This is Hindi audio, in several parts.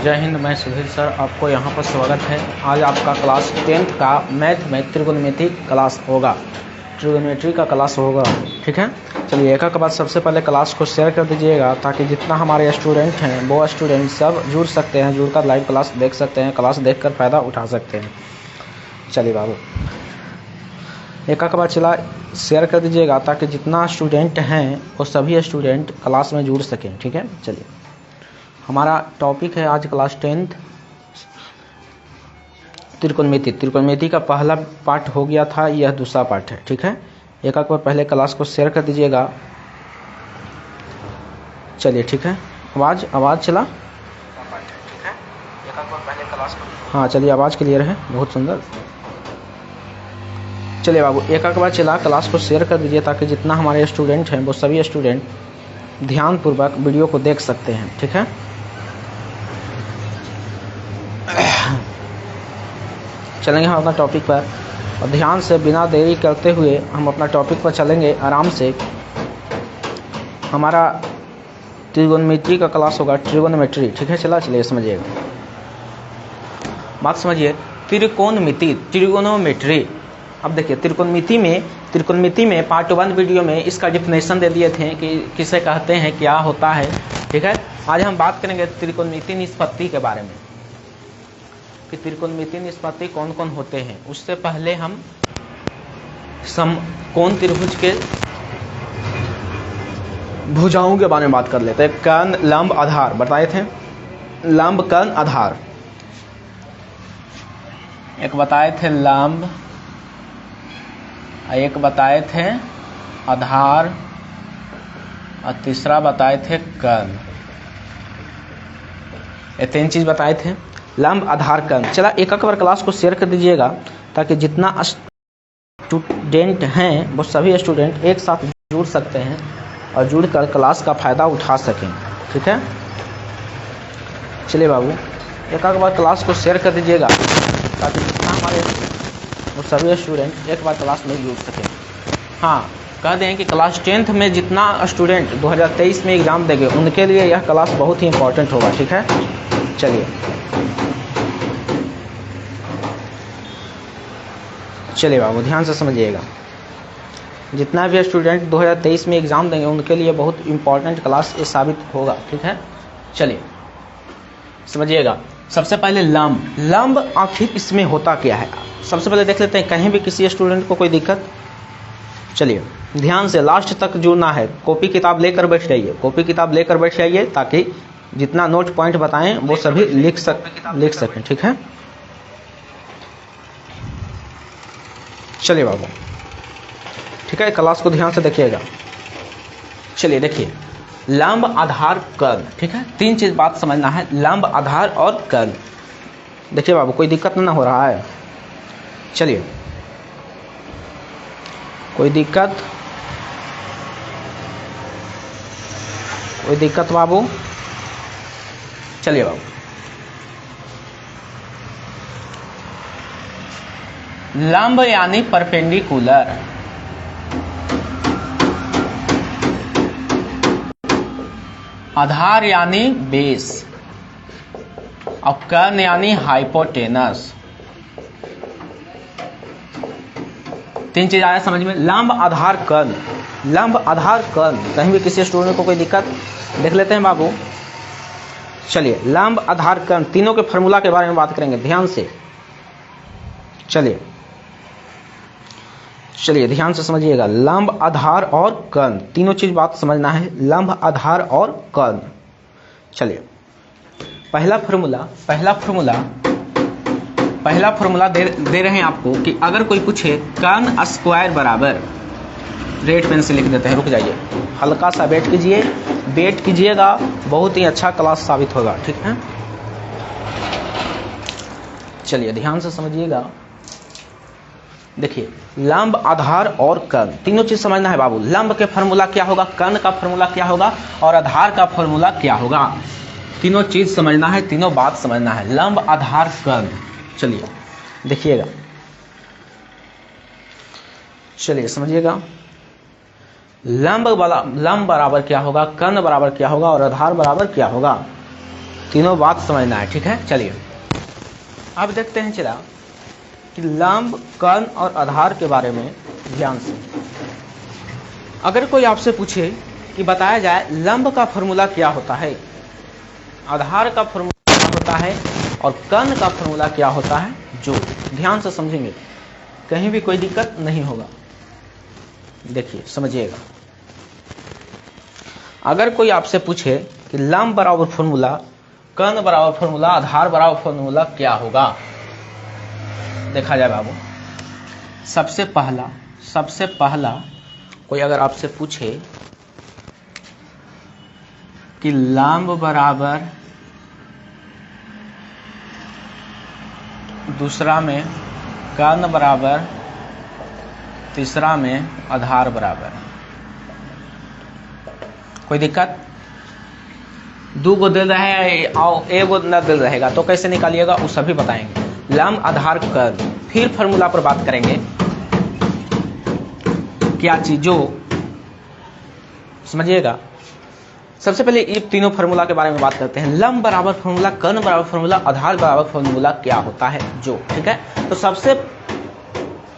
जय हिंद। मैं सुधीर सर, आपको यहाँ पर स्वागत है। आज आपका क्लास 10th का मैथ में त्रिकोणमिति क्लास होगा, ट्रिगोनोमेट्री का क्लास होगा। ठीक है, चलिए एक के बाद सबसे पहले क्लास को शेयर कर दीजिएगा ताकि जितना हमारे स्टूडेंट हैं वो स्टूडेंट सब जुड़ सकते हैं, जुड़कर लाइव क्लास देख सकते हैं, क्लास देखकर फ़ायदा उठा सकते हैं। चलिए बाबू, एक के बाद चला शेयर कर दीजिएगा ताकि जितना स्टूडेंट हैं वो सभी स्टूडेंट क्लास में जुड़ सकें। ठीक है, चलिए हमारा टॉपिक है आज क्लास 10th त्रिकोणमिति। त्रिकोणमिति का पहला पार्ट हो गया था, यह दूसरा पार्ट है। ठीक है, एक बार पहले क्लास को शेयर कर दीजिएगा। चलिए ठीक है, आवाज़ चला। ठीक है, एक बार पहले क्लास को, हाँ चलिए आवाज़ क्लियर है, बहुत सुंदर। चलिए बाबू, एक बार चला क्लास को शेयर कर दीजिए ताकि जितना हमारे स्टूडेंट हैं वो सभी स्टूडेंट ध्यानपूर्वक वीडियो को देख सकते हैं। ठीक है, चलेंगे हम अपना टॉपिक पर और ध्यान से बिना देरी करते हुए हम अपना टॉपिक पर चलेंगे आराम से। हमारा त्रिकोणमिति का क्लास होगा, ट्रिगोनोमेट्री। ठीक है, चलिए समझिएगा, बात समझिए। त्रिकोणमिति, ट्रिगोनोमेट्री। अब देखिए त्रिकोणमिति में पार्ट 1 वीडियो में इसका डिफिनेशन दे दिए थे कि किसे कहते हैं, क्या होता है। ठीक है, आज हम बात करेंगे त्रिकोणमिति निष्पत्ति के बारे में कि त्रिकोणमिति निष्पत्ति कौन कौन होते हैं। उससे पहले हम कोण त्रिभुज के भुजाओं के बारे में बात कर लेते हैं। कर्ण, लंब, आधार बताए थे। लंब, कर्ण, आधार। एक बताए थे लंब, एक बताए थे आधार और तीसरा बताए थे कर्ण। ये 3 चीज बताए थे, लंब, आधार, कर्ण। चला एक बार क्लास को शेयर कर दीजिएगा ताकि जितना स्टूडेंट हैं वो सभी स्टूडेंट एक साथ जुड़ सकते हैं और जुड़कर क्लास का फ़ायदा उठा सकें। ठीक है, चलिए बाबू एक बार क्लास को शेयर कर दीजिएगा ताकि जितना हमारे वो सभी स्टूडेंट एक बार क्लास में जुड़ सकें। हाँ, कह दें कि क्लास 10th में जितना स्टूडेंट 2023 में एग्ज़ाम देंगे उनके लिए यह क्लास बहुत ही इंपॉर्टेंट होगा। ठीक है, चलिए बाबू ध्यान से समझिएगा। जितना भी स्टूडेंट 2023 में एग्ज़ाम देंगे उनके लिए बहुत इंपॉर्टेंट क्लास ये साबित होगा। ठीक है, चलिए समझिएगा। सबसे पहले लंब आखिर इसमें होता क्या है सबसे पहले देख लेते हैं। कहीं भी किसी स्टूडेंट को कोई दिक्कत, चलिए ध्यान से लास्ट तक जुड़ना है। कॉपी किताब लेकर बैठ जाइए, ताकि जितना नोट पॉइंट बताएं वो सभी लिख सकें। ठीक है, चलिए बाबू ठीक है, क्लास को ध्यान से देखिएगा। चलिए देखिए, लंब, आधार, कर्ण। ठीक है, 3 चीज बात समझना है, लंब, आधार और कर्ण। देखिए बाबू, कोई दिक्कत ना हो रहा है। चलिए, कोई दिक्कत बाबू। चलिए बाबू, लंब यानी परपेंडिकुलर, आधार यानी बेस और कर्ण यानी हाइपोटेनस। 3 चीज आया समझ में, लंब, आधार, कर्ण। लंब, आधार, कर्ण। कहीं भी किसी स्टूडेंट को कोई दिक्कत, देख लेते हैं बाबू। चलिए, लंब, आधार, कर्ण तीनों के फॉर्मूला के बारे में बात करेंगे ध्यान से। चलिए ध्यान से समझिएगा, लंब, आधार और कर्ण तीनों चीज बात समझना है, लंब, आधार और कर्ण। चलिए पहला फॉर्मूला दे रहे हैं आपको कि अगर कोई पूछे कर्ण स्क्वायर बराबर, रेड पेन से लिख देते हैं, रुक जाइए, हल्का सा वेट कीजिएगा, बहुत ही अच्छा क्लास साबित होगा। ठीक है, चलिए ध्यान से समझिएगा। देखिए, लंब, आधार और कर्ण तीनों चीज समझना है बाबू। लंब के फॉर्मूला क्या होगा, कर्ण का फॉर्मूला क्या होगा और आधार का फॉर्मूला क्या होगा, तीनों चीज समझना है, तीनों बात समझना है, लंब, आधार, कर्ण। चलिए देखिएगा, चलिए समझिएगा। लंब बराबर क्या होगा, कर्ण बराबर क्या होगा और आधार बराबर क्या होगा। तीनों बात समझना है, ठीक है। चलिए अब देखते हैं चला कि लंब, कर्ण और आधार के बारे में ध्यान से। अगर कोई आपसे पूछे कि बताया जाए लंब का फॉर्मूला क्या होता है, आधार का फॉर्मूला क्या होता है और कर्ण का फॉर्मूला क्या होता है, जो ध्यान से समझेंगे कहीं भी कोई दिक्कत नहीं होगा। देखिए समझिएगा, अगर कोई आपसे पूछे कि लंब बराबर फॉर्मूला, कर्ण बराबर फॉर्मूला, आधार बराबर फॉर्मूला क्या होगा, देखा जाए बाबू, सबसे पहला कोई अगर आपसे पूछे कि लंब बराबर दूसरा में कर्ण बराबर तीसरा में आधार बराबर, कोई दिक्कत? दो गो दे रहे हैं और एक गो न दे रहेगा तो कैसे निकालिएगा, वो सभी बताएंगे। लंब, आधार, कर्ण, फिर फॉर्मूला पर बात करेंगे क्या चीज, जो समझिएगा। सबसे पहले ये तीनों फॉर्मूला के बारे में बात करते हैं। लंब बराबर फॉर्मूला, कर्ण बराबर फॉर्मूला, आधार बराबर फॉर्मूला क्या होता है, जो, ठीक है। तो सबसे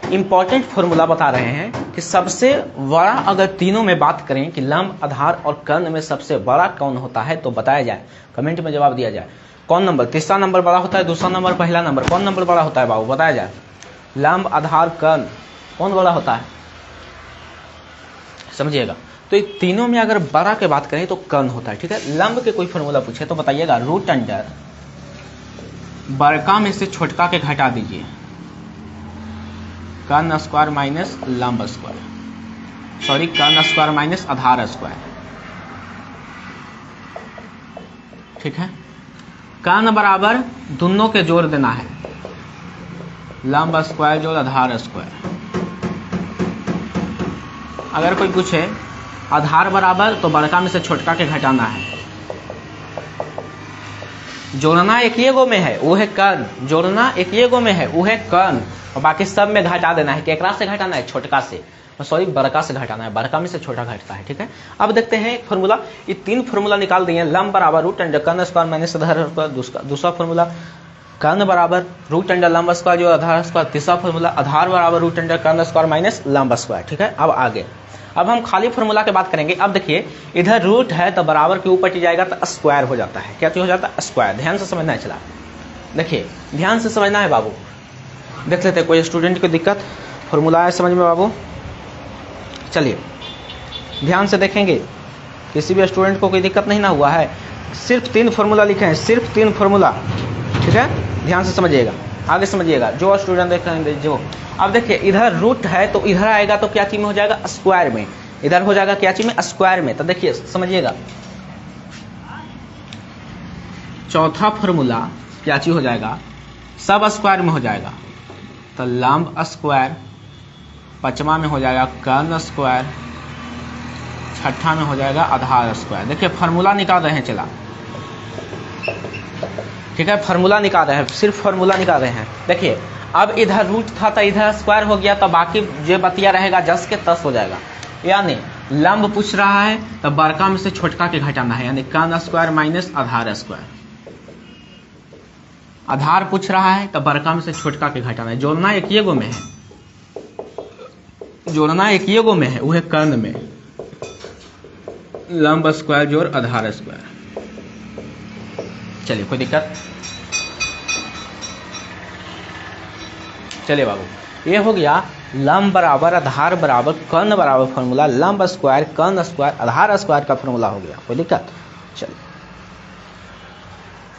इंपॉर्टेंट फॉर्मूला बता रहे हैं कि सबसे बड़ा, अगर तीनों में बात करें कि लंब, आधार और कर्ण में सबसे बड़ा कौन होता है तो बताया जाए, कमेंट में जवाब दिया जाए। कौन नंबर, तीसरा नंबर बड़ा होता है, दूसरा नंबर, पहला नंबर, कौन नंबर बड़ा होता है बाबू, बताया जाए। लंब, आधार, कर्ण, कौन बड़ा होता है, समझिएगा। तो ये तीनों में अगर बड़ा के बात करें तो कर्ण होता है, ठीक है। लंब के कोई फॉर्मूला पूछे तो बताइएगा रूट अंडर बड़का में से छोटका के घटा दीजिए, कर्ण स्क्वायर माइनस लंब स्क्वायर, सॉरी कर्ण स्क्वायर माइनस आधार स्क्वायर, ठीक है। कर्ण बराबर दोनों के जोड़ देना है, लंब स्क्वायर जोड़ आधार स्क्वायर। अगर कोई पूछे आधार बराबर तो बड़का में से छोटका के घटाना है, जोड़ना एक ये गो में है वो है कर्ण, जोड़ना एक ये गो में है वो है कर्ण, और बाकी सब में घटा देना है। केकरा से घटाना है, छोटका से, सॉरी बड़का से घटाना है, बड़का में से छोटा घटता है, ठीक है। अब देखते हैं एक फॉर्मूला, ये तीन फॉर्मूला निकाल दिए। लंब बराबर रूट अंडर कर्ण स्क्वायर माइनस आधार स्क्वायर, दूसरा फॉर्मूला कर्ण बराबर रूट अंडर लंब स्क्वायर जो आधार स्क्वायर, तीसरा फॉर्मूला आधार बराबर रूट अंडर कर्ण स्क्वायर माइनस लंब स्क्वायर, ठीक है। अब आगे, अब हम खाली फॉर्मूला की बात करेंगे। अब देखिए इधर रूट है तो बराबर के ऊपर जाएगा तो स्क्वायर हो जाता है, क्या चीज हो जाता है, स्क्वायर। ध्यान से समझना है, चला देखिए ध्यान से समझना है बाबू। देख लेते हैं कोई स्टूडेंट को दिक्कत, फॉर्मूला है समझ में बाबू, चलिए ध्यान से देखेंगे, किसी भी स्टूडेंट को कोई दिक्कत नहीं ना हुआ है। सिर्फ तीन फॉर्मूला लिखे हैं, सिर्फ तीन फॉर्मूला, ठीक है। ध्यान से समझिएगा, आगे समझिएगा जो स्टूडेंट देख रहे हैं जो। अब देखिए इधर रूट है तो इधर आएगा तो क्या चीज में हो जाएगा, स्क्वायर में, इधर हो जाएगा क्या चीज में, स्क्वायर में। तो देखिए समझिएगा, चौथा फॉर्मूला क्या चीज हो जाएगा, सब स्क्वायर में हो जाएगा, तो लंब स्क्वायर, पांचवा में हो जाएगा कर्ण स्क्वायर, छठा में हो जाएगा आधार स्क्वायर। देखिए फार्मूला निकाल रहे हैं, चला ठीक है, फार्मूला निकाल रहे हैं, सिर्फ फार्मूला निकाल रहे हैं। देखिए अब इधर रूट था तो इधर स्क्वायर हो गया, तो बाकी जो बतिया रहेगा 10 के 10 हो जाएगा। यानी लंब पूछ रहा है तो बड़का में से छोटका के घटाना है, यानी कर्ण स्क्वायर माइनस आधार स्क्वायर। आधार पूछ रहा है तो बड़का में से छोटका के घटाना है। जोड़ना एक ये गो में है, जोड़ना एक ये गो में है, वो है कर्ण में, लंब स्क्वायर जोड़ आधार स्क्वायर। चलिए कोई दिक्कत, चलिए बाबू, ये हो गया लंब बराबर आधार बराबर कर्ण बराबर फॉर्मूला, लंब स्क्वायर कर्ण स्क्वायर आधार स्क्वायर का फॉर्मूला हो गया। कोई दिक्कत, चलिए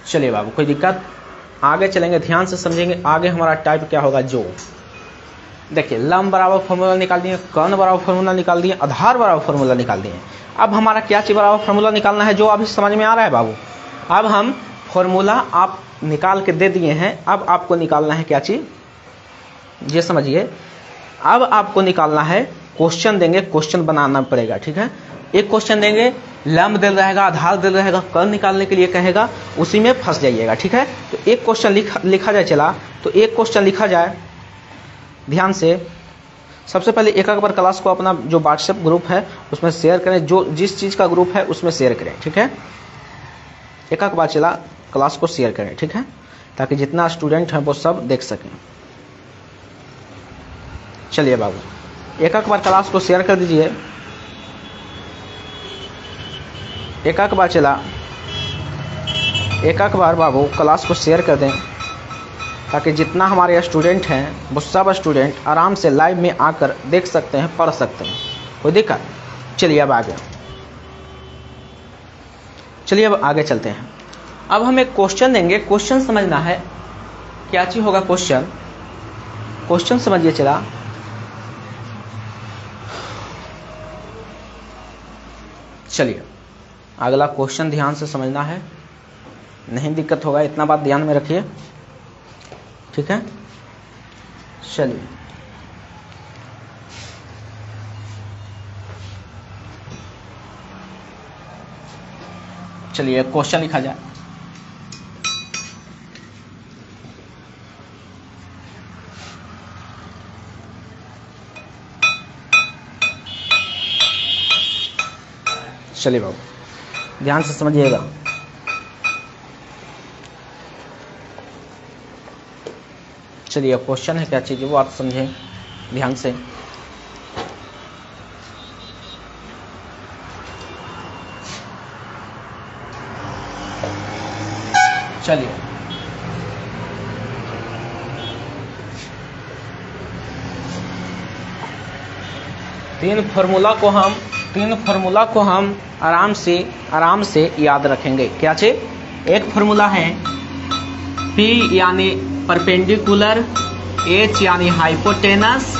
चलिए बाबू कोई दिक्कत, आगे चलेंगे, ध्यान से समझेंगे। आगे हमारा टाइप क्या होगा, जो देखिए लंब बराबर फॉर्मूला निकाल दिए, कर्ण बराबर फॉर्मूला निकाल दिए, आधार बराबर फॉर्मूला निकाल दिए। अब हमारा क्या चीज बराबर फॉर्मूला निकालना है, जो अभी समझ में आ रहा है बाबू। अब हम फॉर्मूला आप निकाल के दे दिए हैं, अब आपको निकालना है क्या चीज, ये समझिए। अब आपको निकालना है, क्वेश्चन देंगे, क्वेश्चन बनाना पड़ेगा, ठीक है। एक क्वेश्चन देंगे, लंब दे रहेगा, आधार दे रहेगा, कर्ण निकालने के लिए कहेगा, उसी में फंस जाइएगा, ठीक है। तो एक क्वेश्चन लिखा जाए, चला तो एक क्वेश्चन लिखा जाए ध्यान से। सबसे पहले एक बार क्लास को अपना जो व्हाट्सएप ग्रुप है उसमें शेयर करें, जो जिस चीज़ का ग्रुप है उसमें शेयर करें, ठीक है। एक बार चला क्लास को शेयर करें, ठीक है, ताकि जितना स्टूडेंट हैं वो सब देख सकें। चलिए बाबू एक बार क्लास को शेयर कर दीजिए। एक बार चला, एक बार बाबू क्लास को शेयर कर दें, ताकि जितना हमारे स्टूडेंट हैं वो सब स्टूडेंट आराम से लाइव में आकर देख सकते हैं, पढ़ सकते हैं। कोई दिक्कत? चलिए अब आगे, चलिए अब आगे चलते हैं। अब हम एक क्वेश्चन देंगे, क्वेश्चन समझना है क्या चीज होगा। क्वेश्चन समझिए। चला चलिए अगला क्वेश्चन ध्यान से समझना है, नहीं दिक्कत होगा, इतना बात ध्यान में रखिए, ठीक है। चलिए चलिए क्वेश्चन लिखा जाए। चलिए बाबू ध्यान से समझिएगा। चलिए क्वेश्चन है क्या चीज़ वो आप समझें ध्यान से। चलिए तीन फार्मूला को हम आराम से याद रखेंगे। क्या चीज? एक फार्मूला है P यानी परपेंडिकुलर, H यानी हाइपोटेनस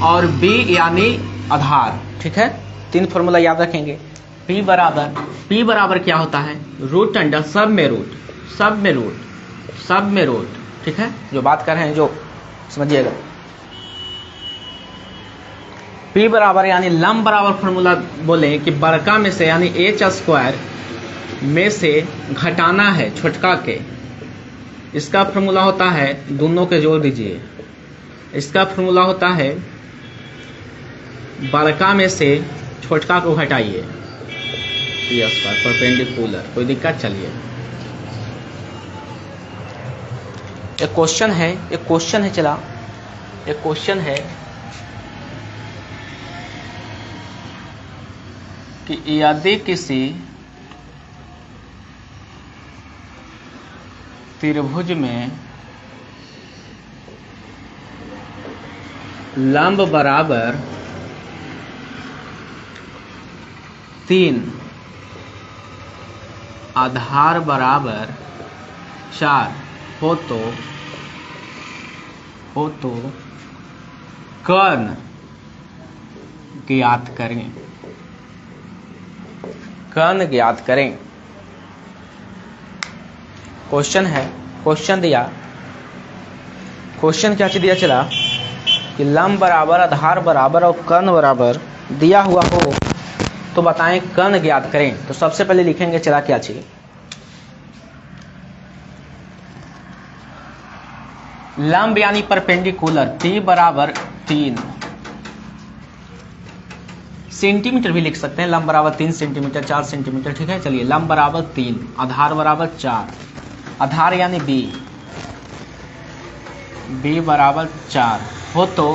और B यानी आधार, ठीक है। तीन फार्मूला याद रखेंगे। P बराबर क्या होता है? रूट अंडर सब में रूट, ठीक है। जो बात कर रहे हैं जो समझिएगा। P बराबर यानी लंब बराबर फार्मूला बोले कि बड़का में से यानी h² में से घटाना है छोटका के। इसका फार्मूला होता है, दोनों के जोड़ दीजिए, इसका फार्मूला होता है बड़का में से छोटका को घटाइए, P² परपेंडिकुलर। कोई दिक्कत? चलिए एक क्वेश्चन है चला, एक क्वेश्चन है कि यदि किसी त्रिभुज में लंब बराबर 3, आधार बराबर 4 हो तो कर्ण ज्ञात करें। कर्ण ज्ञात करें। क्वेश्चन है, क्वेश्चन दिया, क्वेश्चन क्या चीज दिया चला कि लंब बराबर, आधार बराबर और कर्ण बराबर दिया हुआ हो तो बताएं कर्ण ज्ञात करें। तो सबसे पहले लिखेंगे चला क्या चीज, लंब यानी परपेंडिकुलर, P बराबर 3 सेंटीमीटर भी लिख सकते हैं। लंब बराबर 3 सेंटीमीटर, 4 सेंटीमीटर, ठीक है। चलिए लंब बराबर 3, आधार बराबर 4, आधार यानी B बराबर 4 हो तो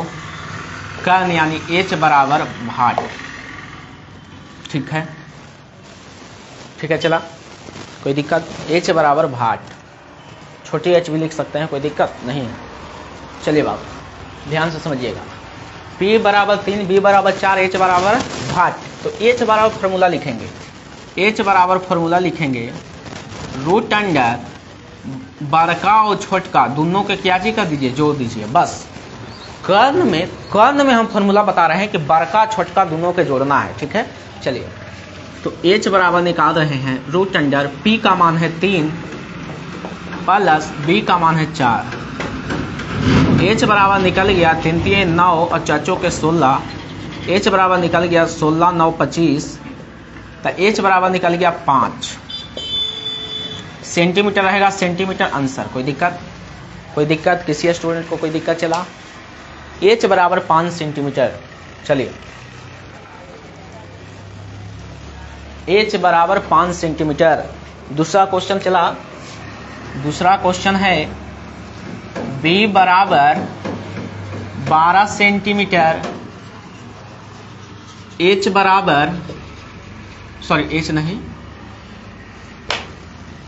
कर्ण यानी H बराबर भाट, ठीक है, ठीक है। चला कोई दिक्कत? H बराबर भाट, छोटी h भी लिख सकते हैं, कोई दिक्कत नहीं है। चलिए बाबू ध्यान से समझिएगा। P बराबर 3, B बराबर 4, H बराबर भाट। तो H बराबर फार्मूला लिखेंगे, रूट अंडर बड़का और छोटका दोनों के क्या जी कर दीजिए, जोड़ दीजिए। बस कर्ण में हम फार्मूला बता रहे हैं कि बड़का छोटका दोनों के जोड़ना है, ठीक है। चलिए तो H बराबर निकाल रहे हैं, रूट अंडर P का मान है 3 प्लस B का मान है 4। H बराबर निकल गया 3 3 9 और चाचों के 16। H बराबर निकल गया 16 9 25, तो H बराबर निकल गया 5 सेंटीमीटर रहेगा, सेंटीमीटर आंसर। कोई दिक्कत? किसी स्टूडेंट को कोई दिक्कत? चला H बराबर 5 सेंटीमीटर। चलिए H बराबर 5 सेंटीमीटर, दूसरा क्वेश्चन चला। दूसरा क्वेश्चन है b बराबर 12 सेंटीमीटर, h बराबर h नहीं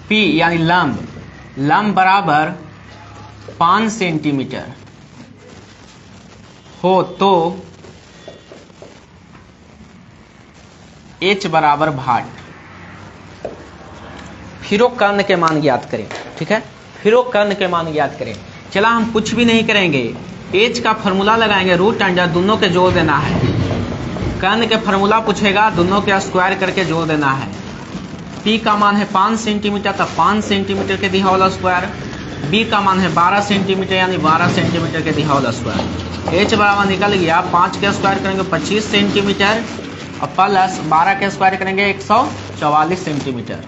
p यानी लंब बराबर 5 सेंटीमीटर हो तो h बराबर भाट। फिर कर्ण के मान ज्ञात करें। ठीक है, फिर कर्ण के मान ज्ञात करें। चला हम कुछ भी नहीं करेंगे, h का फॉर्मूला लगाएंगे, रूट अंडर दोनों के जोड़ देना है। कर्ण के फॉर्मूला पूछेगा, दोनों के स्क्वायर करके जोड़ देना है। p का मान है 5 सेंटीमीटर, तब 5 सेंटीमीटर के दिया वाला स्क्वायर। b का मान है 12 सेंटीमीटर यानी 12 सेंटीमीटर के दिया वाला स्क्वायर। h बराबर निकल गया, 5 के स्क्वायर करेंगे 25 सेंटीमीटर और प्लस 12 के स्क्वायर करेंगे 144 सेंटीमीटर।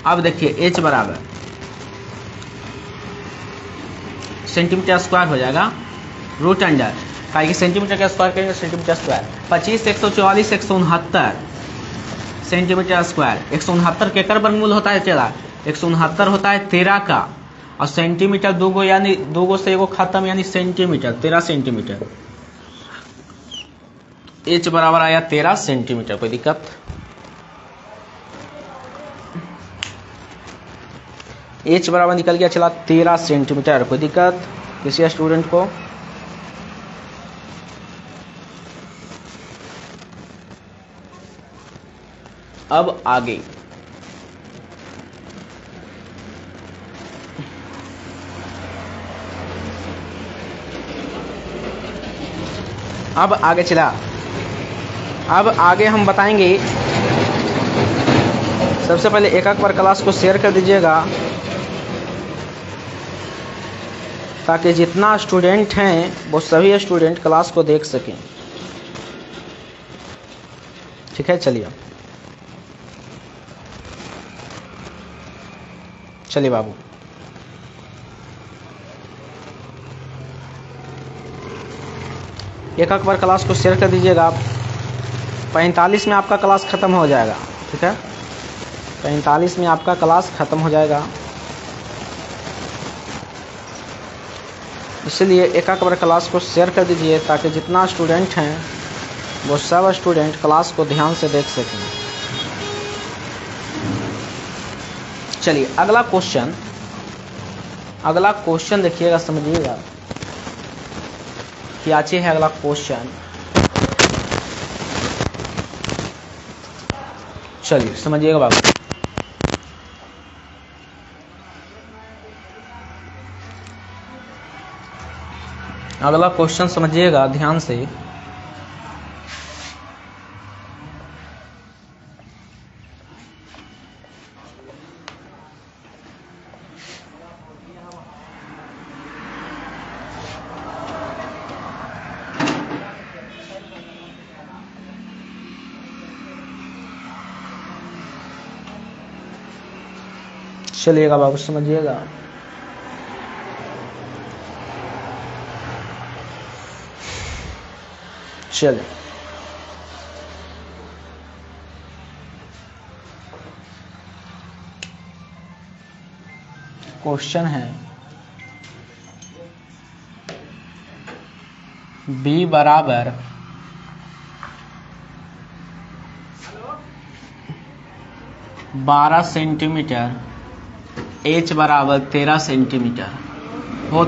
अब देखिए h बराबर सेंटीमीटर स्क्वायर हो जाएगा, रूट अंडर का सेंटीमीटर का स्क्वायर करेंगे सेंटीमीटर स्क्वायर। 25 144 169 centimetre square. 169 के कर वर्गमूल होता है चला, 169 होता है 13 का, और सेंटीमीटर दो गो यानी दो गो से एगो खत्म यानी सेंटीमीटर, 13 सेंटीमीटर। h बराबर आया 13 सेंटीमीटर। कोई दिक्कत? h बराबर निकल गया चला 13 सेंटीमीटर। कोई दिक्कत किसी स्टूडेंट को? अब आगे चला। अब आगे हम बताएंगे, सबसे पहले एक बार क्लास को शेयर कर दीजिएगा ताकि जितना स्टूडेंट हैं वो सभी स्टूडेंट क्लास को देख सकें। ठीक है, चलिए बाबू। एक बार क्लास को शेयर कर दीजिएगा। 45 में आपका क्लास ख़त्म हो जाएगा। ठीक है, 45 में आपका क्लास ख़त्म हो जाएगा, इसलिए एक बार क्लास को शेयर कर दीजिए ताकि जितना स्टूडेंट हैं वो सब स्टूडेंट क्लास को ध्यान से देख सकें। चलिए अगला क्वेश्चन देखिएगा, समझिएगा क्या है अगला क्वेश्चन। चलिए समझिएगा बाबू। अगला क्वेश्चन समझिएगा ध्यान से। चलिएगा बाबू, समझिएगा। चलिए क्वेश्चन है b बराबर 12 सेंटीमीटर, h बराबर 13 सेंटीमीटर हो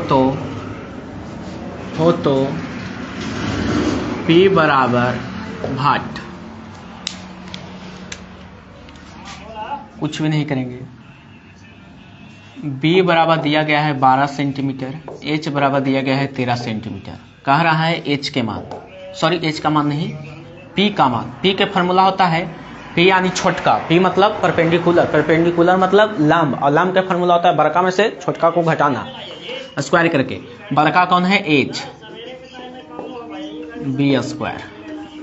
तो p बराबर भाट। कुछ भी नहीं करेंगे। b बराबर दिया गया है 12 सेंटीमीटर, h बराबर दिया गया है 13 सेंटीमीटर। कह रहा है h के मान, h का मान नहीं, p का मान। p के फॉर्मूला होता है p यानी छोटका, p मतलब परपेंडिकुलर मतलब लंब, और लंब का फॉर्मूला होता है बड़का में से छोटका को घटाना स्क्वायर करके। बड़का कौन है? h, b स्क्वायर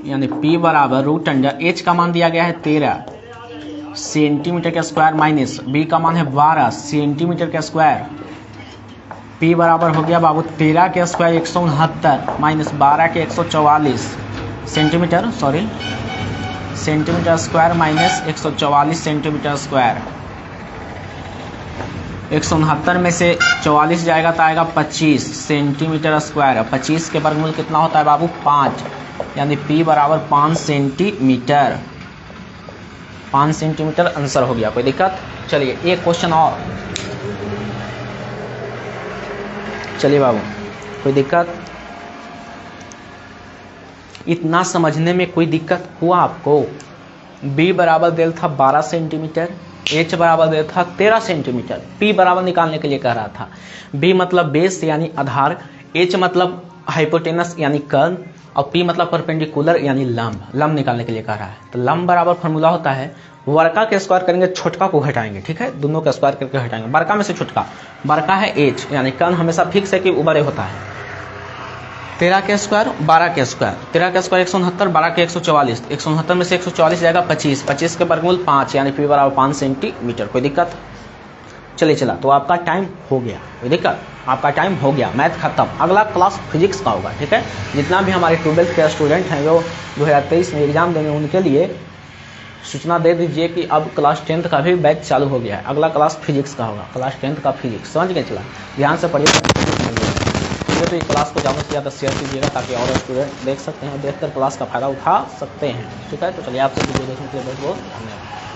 यानी p बराबर रूट अंडर, h का मान दिया गया है 13 सेंटीमीटर का स्क्वायर माइनस b का मान है 12 सेंटीमीटर का स्क्वायर। p बराबर हो गया बाबू 13 के स्क्वायर 169 माइनस 12 के 144 centimetre square minus 144 centimetre square. 169 में से 44 जाएगा तो आएगा 25 सेंटीमीटर स्क्वायर। 25 के वर्गमूल कितना होता है बाबू? 5, यानी P बराबर 5 सेंटीमीटर। 5 सेंटीमीटर आंसर हो गया। कोई दिक्कत? चलिए एक क्वेश्चन और। चलिए बाबू, कोई दिक्कत? इतना समझने में कोई दिक्कत हुआ आपको? B बराबर दिया था 12 सेंटीमीटर, H बराबर दिया था 13 सेंटीमीटर, P बराबर निकालने के लिए कह रहा था। B मतलब बेस यानी आधार, H मतलब हाइपोटेनस यानी कर्ण, और P मतलब परपेंडिकुलर यानी लंब। लंब निकालने के लिए कह रहा है। तो लंब बराबर फॉर्मूला होता है, वर्का के स्क्वायर करेंगे, छोटका को घटाएंगे, ठीक है, दोनों का स्क्वायर करके घटाएंगे। बड़का में से छोटका, बड़का है H, यानी कर्ण हमेशा फिक्स है कि ऊपर होता है। 13 के स्क्वायर 12 के स्क्वायर, 13 के स्क्वायर 169, 12 के 144, 169 में से 144 जाएगा 25, 25 के वर्गमूल 5, यानी P बराबर 5 सेंटीमीटर। कोई दिक्कत? चलिए चला, तो आपका टाइम हो गया। कोई दिक्कत? आपका टाइम हो गया, मैथ खत्म। अगला क्लास फिजिक्स का होगा, ठीक है। जितना भी हमारे 12th के स्टूडेंट हैं जो 2023 में एग्जाम देंगे, उनके लिए सूचना दे दीजिए कि अब क्लास 10th का भी बैच चालू हो गया है। अगला क्लास फिजिक्स का होगा, क्लास 10th का फिजिक्स। समझ गए? चला, ध्यान से पढ़िए। तो ये क्लास को ज़्यादा से ज़्यादा शेयर कीजिएगा ताकि और स्टूडेंट देख सकते हैं, देखकर क्लास का फायदा उठा सकते हैं, ठीक है। तो चलिए, आपसे वीडियो देखने के लिए बहुत बहुत धन्यवाद।